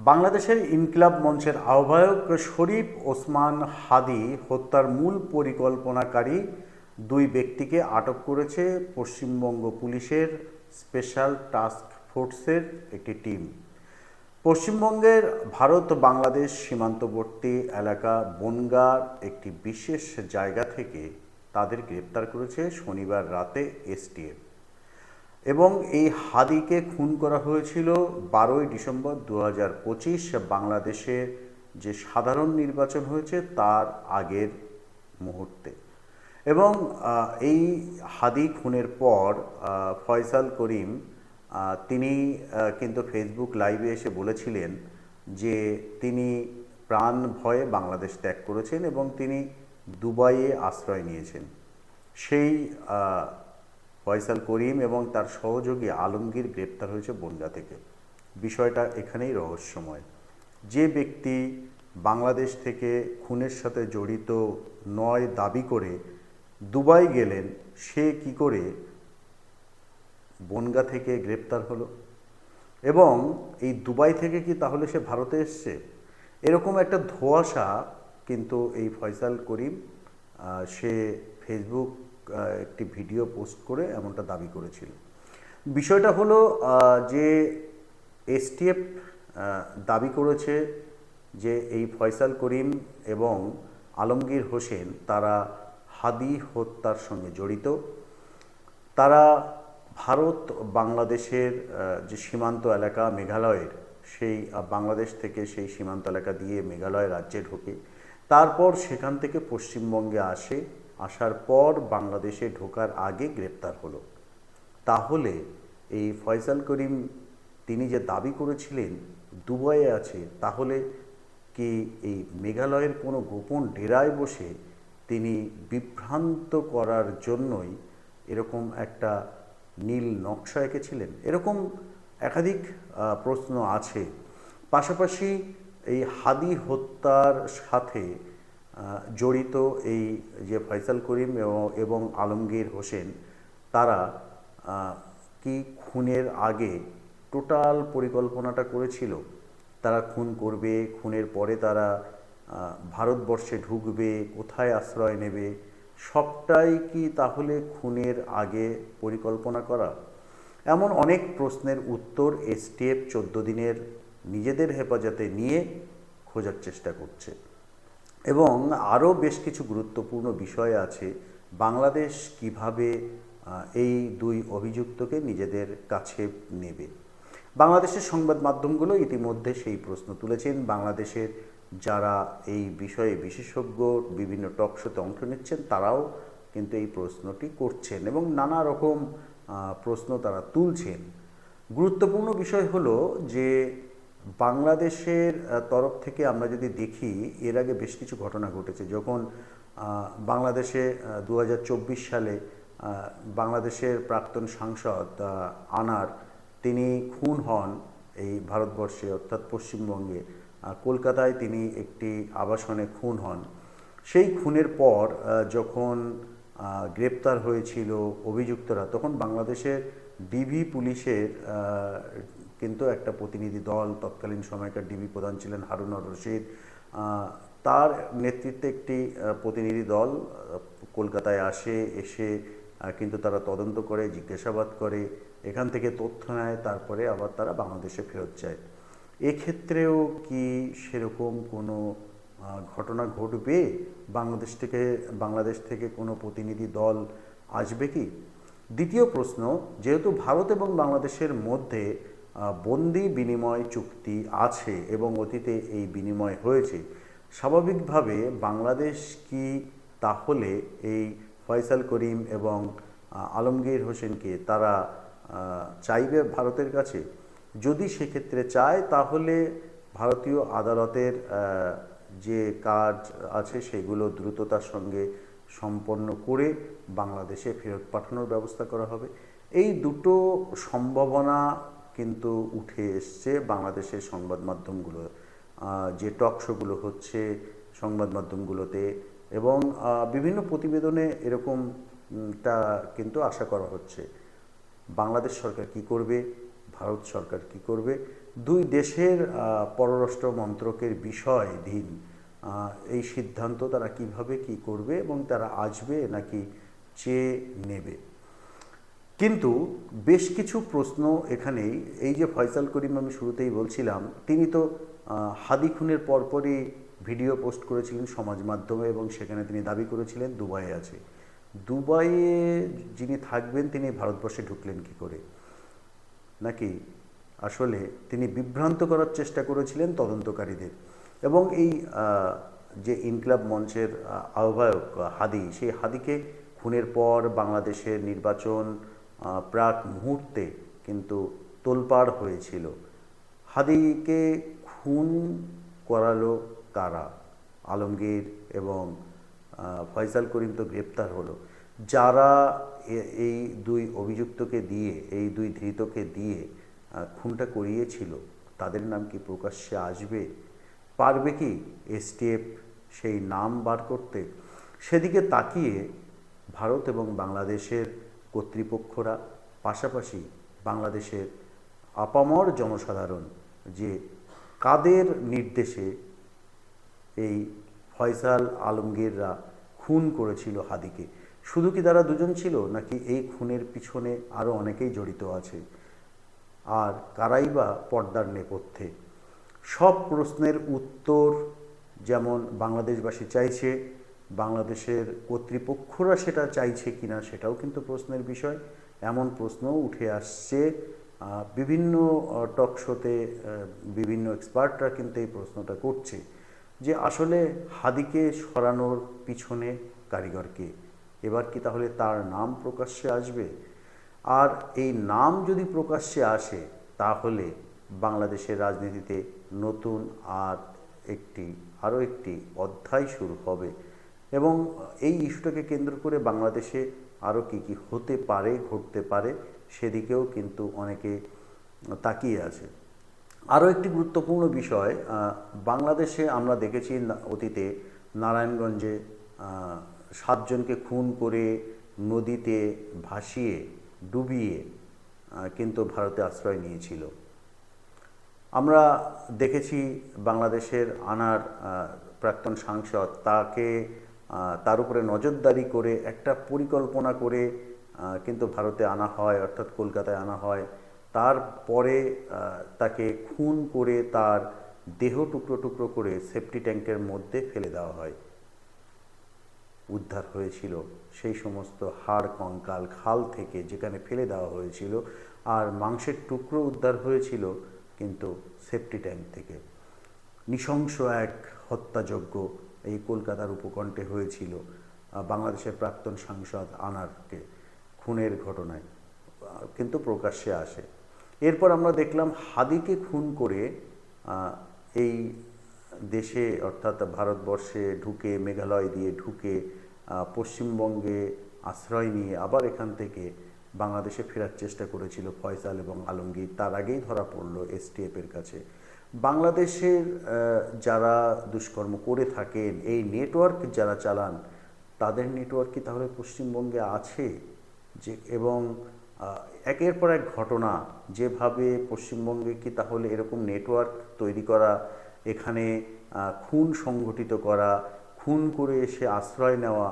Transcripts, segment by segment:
বাংলাদেশের ইনকিলাব মঞ্চের আহ্বায়ক শরীফ ওসমান হাদী হত্যার মূল পরিকল্পনাকারী দুই ব্যক্তিকে আটক করেছে পশ্চিমবঙ্গ পুলিশের স্পেশাল টাস্ক ফোর্সের একটি টিম। পশ্চিমবঙ্গের ভারত বাংলাদেশ সীমান্তবর্তী এলাকা বনগাঁর একটি বিশেষ জায়গা থেকে তাদের গ্রেপ্তার করেছে শনিবার রাতে এসটিএফ। এবং এই হাদিকে খুন করা হয়েছিল 12ই ডিসেম্বর 2025 বাংলাদেশে যে সাধারণ নির্বাচন হয়েছে তার আগের মুহূর্তে। এবং এই হাদি খুনের পর ফয়সাল করিম তিনি কিন্তু ফেসবুক লাইভে এসে বলেছিলেন যে তিনি প্রাণ ভয়ে বাংলাদেশ ত্যাগ করেছেন এবং তিনি দুবাইয়ে আশ্রয় নিয়েছেন। সেই ফয়সাল করিম এবং তার সহযোগী আলমগীর গ্রেপ্তার হয়েছে বনগাঁ থেকে। বিষয়টা এখানেই রহস্যময়। যে ব্যক্তি বাংলাদেশ থেকে খুনের সাথে জড়িত নয় দাবি করে দুবাই গেলেন, সে কি করে বনগাঁ থেকে গ্রেপ্তার হলো? এবং এই দুবাই থেকে কি তাহলে সে ভারতে এসছে? এরকম একটা ধোঁয়াশা কিন্তু এই ফয়সাল করিম সে ফেসবুক একটি ভিডিও পোস্ট করে এমনটা দাবি করেছিল। বিষয়টা হলো যে এসটিএফ দাবি করেছে যে এই ফয়সাল করিম এবং আলমগীর হোসেন তারা হাদি হত্যার সঙ্গে জড়িত। তারা ভারত বাংলাদেশের যে সীমান্ত এলাকা মেঘালয়ের, সেই বাংলাদেশ থেকে সেই সীমান্ত এলাকা দিয়ে মেঘালয় রাজ্যে ঢোকে, তারপর সেখান থেকে পশ্চিমবঙ্গে আসার পর বাংলাদেশে ঢোকার আগে গ্রেপ্তার হলো। তাহলে এই ফয়সাল করিম তিনি যে দাবি করেছিলেন দুবাইয়ে আছে, তাহলে কি এই মেঘালয়ের কোনো গোপন ডেরায় বসে তিনি বিভ্রান্ত করার জন্যই এরকম একটা নীল নকশা এঁকেছিলেন? এরকম একাধিক প্রশ্ন আছে। পাশাপাশি এই হাদি হত্যার সাথে জড়িত এই যে ফয়সাল করিম এবং আলমগীর হোসেন, তারা কি খুনের আগে টোটাল পরিকল্পনাটা করেছিল? তারা খুন করবে, খুনের পরে তারা ভারতবর্ষে ঢুকবে, কোথায় আশ্রয় নেবে, সবটাই কি তাহলে খুনের আগে পরিকল্পনা করা? এমন অনেক প্রশ্নের উত্তর এসটিএফ 14 দিনের নিজেদের হেফাজতে নিয়ে খোঁজার চেষ্টা করছে। এবং আরও বেশ কিছু গুরুত্বপূর্ণ বিষয় আছে বাংলাদেশ কিভাবে এই দুই অভিযুক্তকে নিজেদের কাছে নেবে। বাংলাদেশের সংবাদ মাধ্যমগুলো ইতিমধ্যে সেই প্রশ্ন তুলেছেন। বাংলাদেশের যারা এই বিষয়ে বিশেষজ্ঞ বিভিন্ন টক শোতে অংশ নিচ্ছেন, তারাও কিন্তু এই প্রশ্নটি করছেন এবং নানা রকম প্রশ্ন তারা তুলছেন। গুরুত্বপূর্ণ বিষয় হলো যে বাংলাদেশের তরফ থেকে আমরা যদি দেখি, এর আগে বেশ কিছু ঘটনা ঘটেছে। যখন বাংলাদেশে 2024 সালে বাংলাদেশের প্রাক্তন সাংসদ আনার তিনি খুন হন এই ভারতবর্ষে, অর্থাৎ পশ্চিমবঙ্গে কলকাতায় তিনি একটি আবাসনে খুন হন। সেই খুনের পর যখন গ্রেপ্তার হয়েছিল অভিযুক্তরা, তখন বাংলাদেশের ডিবি পুলিশের কিন্তু একটা প্রতিনিধি দল, তৎকালীন সময়কার ডিবি প্রধান ছিলেন হারুন আর রশিদ, তার নেতৃত্বে একটি প্রতিনিধি দল কলকাতায় এসে কিন্তু তারা তদন্ত করে, জিজ্ঞাসাবাদ করে, এখান থেকে তথ্য নেয়, তারপরে আবার তারা বাংলাদেশে ফেরত যায়। এক্ষেত্রেও কি সেরকম কোনো ঘটনা ঘটবে? বাংলাদেশ থেকে কোনো প্রতিনিধি দল আসবে কি? দ্বিতীয় প্রশ্ন, যেহেতু ভারত এবং বাংলাদেশের মধ্যে বন্দি বিনিময় চুক্তি আছে এবং অতীতে এই বিনিময় হয়েছে, স্বাভাবিকভাবে বাংলাদেশ কি তাহলে এই ফয়সাল করিম এবং আলমগীর হোসেনকে তারা চাইবে ভারতের কাছে? যদি সেক্ষেত্রে চায়, তাহলে ভারতীয় আদালতের যে কাজ আছে সেগুলো দ্রুততার সঙ্গে সম্পন্ন করে বাংলাদেশে ফেরত পাঠানোর ব্যবস্থা করা হবে। এই দুটো সম্ভাবনা কিন্তু উঠে এসছে বাংলাদেশের সংবাদ মাধ্যমগুলো, যে টক শোগুলো হচ্ছে সংবাদ মাধ্যমগুলোতে, এবং বিভিন্ন প্রতিবেদনে এরকমটা কিন্তু আশা করা হচ্ছে। বাংলাদেশ সরকার কি করবে, ভারত সরকার কি করবে, দুই দেশের পররাষ্ট্র মন্ত্রকের বিষয়াধীন এই সিদ্ধান্ত তারা কিভাবে কি করবে এবং তারা আসবে নাকি চেয়ে নেবে। কিন্তু বেশ কিছু প্রশ্ন এখানেই, এই যে ফয়সাল করিম আমি শুরুতেই বলছিলাম, তিনি তো হাদি খুনের পরপরই ভিডিও পোস্ট করেছিলেন সমাজ মাধ্যমে এবং সেখানে তিনি দাবি করেছিলেন দুবাইয়ে আছে। দুবাইয়ে যিনি থাকবেন তিনি ভারতবর্ষে ঢুকলেন কি করে, নাকি আসলে তিনি বিভ্রান্ত করার চেষ্টা করেছিলেন তদন্তকারীদের। এবং এই যে ইনকিলাব মঞ্চের আহ্বায়ক হাদি, সেই হাদিকে খুনের পর বাংলাদেশের নির্বাচন প্রাক মুহূর্তে কিন্তু তোলপাড় হয়েছিল। হাদিকে খুন করালো কারা? আলমগীর এবং ফয়সাল করিম তো গ্রেপ্তার হলো। যারা এই দুই অভিযুক্তকে দিয়ে, এই দুই ধৃতকে দিয়ে খুনটা করিয়েছিল, তাদের নাম কি প্রকাশ্যে আসবে? পারবে কি এসটিএফ সেই নাম বার করতে? সেদিকে তাকিয়ে ভারত এবং বাংলাদেশের কর্তৃপক্ষরা, পাশাপাশি বাংলাদেশের আপামর জনসাধারণ, যে কাদের নির্দেশে এই ফয়সাল আলমগীররা খুন করেছিল হাদিকে, শুধু কি তারা দুজন ছিল, নাকি এই খুনের পিছনে আরও অনেকেই জড়িত আছে? আর কারাই বা পর্দার নেপথ্যে? সব প্রশ্নের উত্তর যেমন বাংলাদেশবাসী চাইছে, বাংলাদেশের কর্তৃপক্ষরা সেটা চাইছে কিনা সেটাও কিন্তু প্রশ্নের বিষয়। এমন প্রশ্নও উঠে আসছে বিভিন্ন টক শোতে, বিভিন্ন এক্সপার্টরা কিন্তু এই প্রশ্নটা করছে যে আসলে হাদিকে সরানোর পিছনে কারিগর কে? এবার কি তাহলে তার নাম প্রকাশ্যে আসবে? আর এই নাম যদি প্রকাশ্যে আসে, তাহলে বাংলাদেশের রাজনীতিতে নতুন আরও একটি অধ্যায় শুরু হবে। এবং এই ইস্যুটাকে কেন্দ্র করে বাংলাদেশে আরও কী কী হতে পারে, ঘটতে পারে, সেদিকেও কিন্তু অনেকে তাকিয়ে আছে। আরও একটি গুরুত্বপূর্ণ বিষয়, বাংলাদেশে আমরা দেখেছি অতীতে নারায়ণগঞ্জে 7 জনকে খুন করে নদীতে ভাসিয়ে ডুবিয়ে কিন্তু ভারতে আশ্রয় নিয়েছিল। আমরা দেখেছি বাংলাদেশের আনার প্রাক্তন সাংসদ, তার উপরে নজরদারি করে একটা পরিকল্পনা করে কিন্তু ভারতে আনা হয়, অর্থাৎ কলকাতায় আনা হয়। তারপরে তাকে খুন করে তার দেহ টুকরো টুকরো করে সেফটি ট্যাঙ্কের মধ্যে ফেলে দেওয়া হয়। উদ্ধার হয়েছিল সেই সমস্ত হাড় কঙ্কাল খাল থেকে, যেখানে ফেলে দেওয়া হয়েছিল, আর মাংসের টুকরো উদ্ধার হয়েছিল কিন্তু সেফটি ট্যাঙ্ক থেকে। নৃশংস এক হত্যাযজ্ঞ এই কলকাতার উপকণ্ঠে হয়েছিল বাংলাদেশের প্রাক্তন সাংসদ আনারকে খুনের ঘটনায় কিন্তু প্রকাশ্যে আসে। এরপর আমরা দেখলাম হাদিকে খুন করে এই দেশে, অর্থাৎ ভারতবর্ষে ঢুকে, মেঘালয় দিয়ে ঢুকে পশ্চিমবঙ্গে আশ্রয় নিয়ে আবার এখান থেকে বাংলাদেশে ফেরার চেষ্টা করেছিল ফয়সাল এবং আলমগীর। তার আগেই ধরা পড়লো এসটিএফের কাছে। বাংলাদেশের যারা দুষ্কর্ম করে থাকেন, এই নেটওয়ার্ক যারা চালান, তাদের নেটওয়ার্ক কি তাহলে পশ্চিমবঙ্গে আছে? যে এবং একের পর এক ঘটনা, যেভাবে পশ্চিমবঙ্গে কি তাহলে এরকম নেটওয়ার্ক তৈরি করা, এখানে খুন সংগঠিত করা, খুন করে এসে আশ্রয় নেওয়া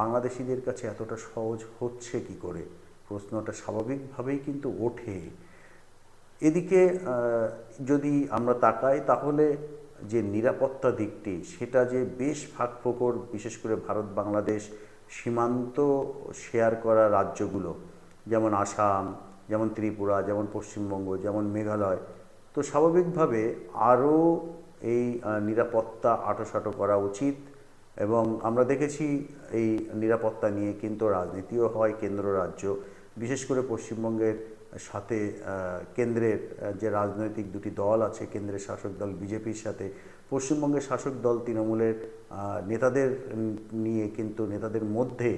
বাংলাদেশিদের কাছে এতটা সহজ হচ্ছে কি করে? প্রশ্নটা স্বাভাবিকভাবেই কিন্তু ওঠে। এদিকে যদি আমরা তাকাই, তাহলে যে নিরাপত্তা দিকটি, সেটা যে বেশ ফাঁকফোকর, বিশেষ করে ভারত বাংলাদেশ সীমান্ত শেয়ার করা রাজ্যগুলো, যেমন আসাম, যেমন ত্রিপুরা, যেমন পশ্চিমবঙ্গ, যেমন মেঘালয়, তো স্বাভাবিকভাবে আরও এই নিরাপত্তা আঁটোসাঁটো করা উচিত। এবং আমরা দেখেছি এই নিরাপত্তা নিয়ে কিন্তু রাজনীতিও হয় কেন্দ্র রাজ্য, বিশেষ করে পশ্চিমবঙ্গের সাথে কেন্দ্রের যে রাজনৈতিক দুটি দল আছে, কেন্দ্রের শাসক দল বিজেপির সাথে পশ্চিমবঙ্গের শাসক দল তৃণমূলের নেতাদের নিয়ে কিন্তু নেতাদের মধ্যে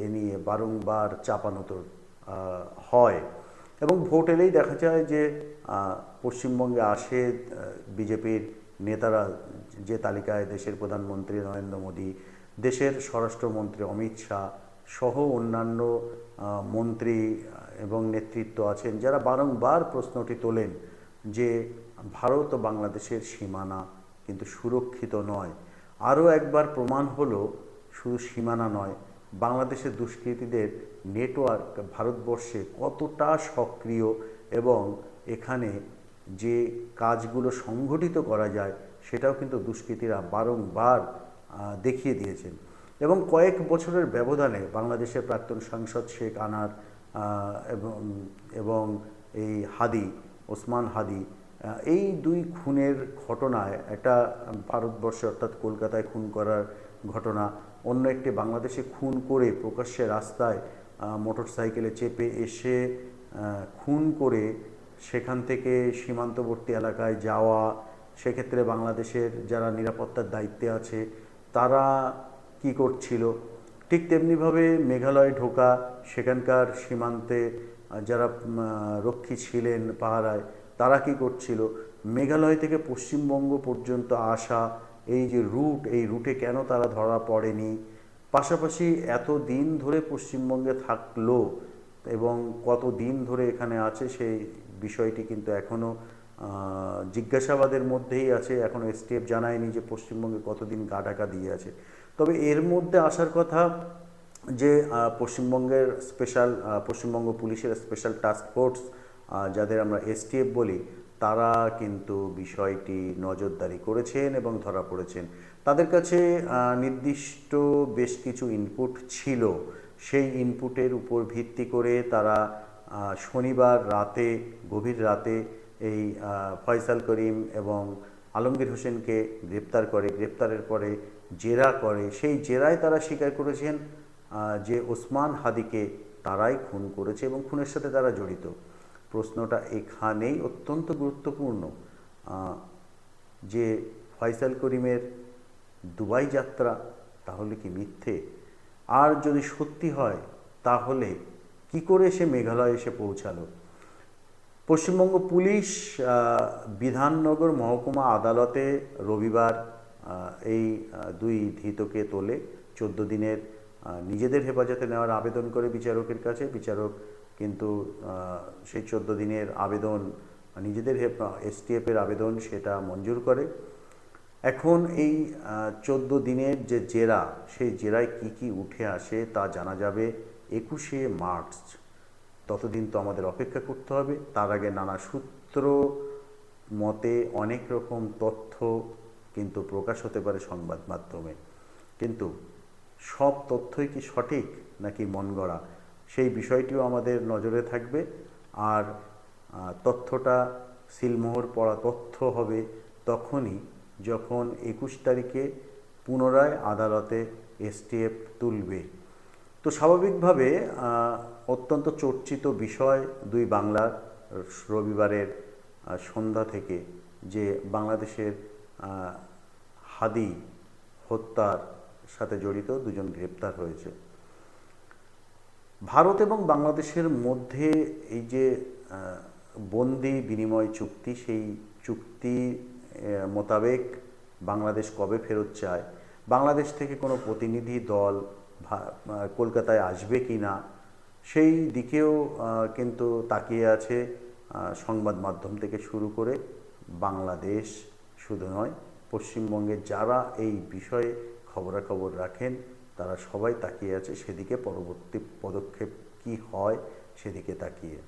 এ নিয়ে বারংবার চাপানোতর হয়। এবং ভোট এলেই দেখা যায় যে পশ্চিমবঙ্গে আসে বিজেপির নেতারা, যে তালিকায় দেশের প্রধানমন্ত্রী নরেন্দ্র মোদী, দেশের স্বরাষ্ট্রমন্ত্রী অমিত শাহ, সহ অন্যান্য মন্ত্রী এবং নেতৃত্ব আছেন, যারা বারংবার প্রশ্নটি তোলেন যে ভারত ও বাংলাদেশের সীমানা কিন্তু সুরক্ষিত নয়। আরও একবার প্রমাণ হলো শুধু সীমানা নয়, বাংলাদেশের দুষ্কৃতীদের নেটওয়ার্ক ভারতবর্ষে কতটা সক্রিয় এবং এখানে যে কাজগুলো সংগঠিত করা যায় সেটাও কিন্তু দুষ্কৃতীরা বারংবার দেখিয়ে দিয়েছেন। এবং কয়েক বছরের ব্যবধানে বাংলাদেশের প্রাক্তন সাংসদ শেখ আনার এবং এবং এই হাদি, ওসমান হাদি, এই দুই খুনের ঘটনায়, একটা ভারতবর্ষে অর্থাৎ কলকাতায় খুন করার ঘটনা, অন্য একটি বাংলাদেশে খুন করে প্রকাশ্যে রাস্তায় মোটর সাইকেলে চেপে এসে খুন করে সেখান থেকে সীমান্তবর্তী এলাকায় যাওয়া, সেক্ষেত্রে বাংলাদেশের যারা নিরাপত্তার দায়িত্বে আছে তারা কি করছিল, ঠিক তেমনিভাবে মেঘালয় ঢোকা, সেখানকার সীমান্তে যারা রক্ষী ছিলেন পাহারায় তারা কি করছিল, মেঘালয় থেকে পশ্চিমবঙ্গ পর্যন্ত আসা এই যে রুট, এই রুটে কেন তারা ধরা পড়েনি, পাশাপাশি এত দিন ধরে পশ্চিমবঙ্গে থাকলো এবং কত দিন ধরে এখানে আছে সেই বিষয়টি কিন্তু এখনও জিজ্ঞাসাবাদের মধ্যেই আছে। এখনও এসটিএফ জানায়নি যে পশ্চিমবঙ্গে কতদিন গা ঢাকা দিয়ে আছে। তবে এর মধ্যে আসার কথা যে পশ্চিমবঙ্গের পশ্চিমবঙ্গ পুলিশের স্পেশাল টাস্ক ফোর্স, যাদের আমরা এসটিএফ বলি, তারা কিন্তু বিষয়টি নজরদারি করেছেন এবং ধরা পড়েছেন। তাদের কাছে নির্দিষ্ট বেশ কিছু ইনপুট ছিল, সেই ইনপুটের উপর ভিত্তি করে তারা শনিবার রাতে, গভীর রাতে এই ফয়সাল করিম এবং আলমগীর হোসেনকে গ্রেপ্তার করে। গ্রেপ্তারের পরে জেরা করে, সেই জেরায় তারা স্বীকার করেছেন যে ওসমান হাদিকে তারাই খুন করেছে এবং খুনের সাথে তারা জড়িত। প্রশ্নটা এখানেই অত্যন্ত গুরুত্বপূর্ণ যে ফয়সাল করিমের দুবাই যাত্রা তাহলে কি মিথ্যে? আর যদি সত্যি হয় তাহলে কি করে সে মেঘালয় এসে পৌঁছালো? পশ্চিমবঙ্গ পুলিশ বিধাননগর মহকুমা আদালতে রবিবার এই দুই ধৃতকে তোলে। 14 দিনের নিজেদের হেফাজতে নেওয়ার আবেদন করে বিচারকের কাছে। বিচারক কিন্তু সেই 14 দিনের আবেদন, নিজেদের এসটিএফের আবেদন, সেটা মঞ্জুর করে। এখন এই 14 দিনের যে জেরা, সেই জেরায় কি কি উঠে আসে তা জানা যাবে 21শে মার্চ। ততদিন তো আমাদের অপেক্ষা করতে হবে। তার আগে নানা সূত্র মতে অনেক রকম তথ্য কিন্তু প্রকাশ হতে পারে সংবাদ মাধ্যমে, কিন্তু সব তথ্যই কি সঠিক নাকি মনগড়া, সেই বিষয়টিও আমাদের নজরে থাকবে। আর তথ্যটা সিলমোহর পড়া তথ্য হবে তখনই যখন 21 তারিখে পুনরায় আদালতে এসটিএফ তুলবে। তো স্বাভাবিকভাবে অত্যন্ত চর্চিত বিষয় দুই বাংলার রবিবারের সন্ধ্যা থেকে যে বাংলাদেশের হাদি হত্যার সাথে জড়িত দুজন গ্রেপ্তার হয়েছে। ভারত এবং বাংলাদেশের মধ্যে এই যে বন্দি বিনিময় চুক্তি, সেই চুক্তি মোতাবেক বাংলাদেশ কবে ফেরত চায়, বাংলাদেশ থেকে কোনো প্রতিনিধি দল কলকাতায় আসবে কি না, সেই দিকেও কিন্তু তাকিয়ে আছে সংবাদ মাধ্যম থেকে শুরু করে বাংলাদেশ শুধু নয়, পশ্চিমবঙ্গের যারা এই বিষয়ে খবরাখবর রাখেন তারা সবাই তাকিয়ে আছে সেদিকে, পরবর্তী পদক্ষেপ কি হয় সেদিকে তাকিয়ে।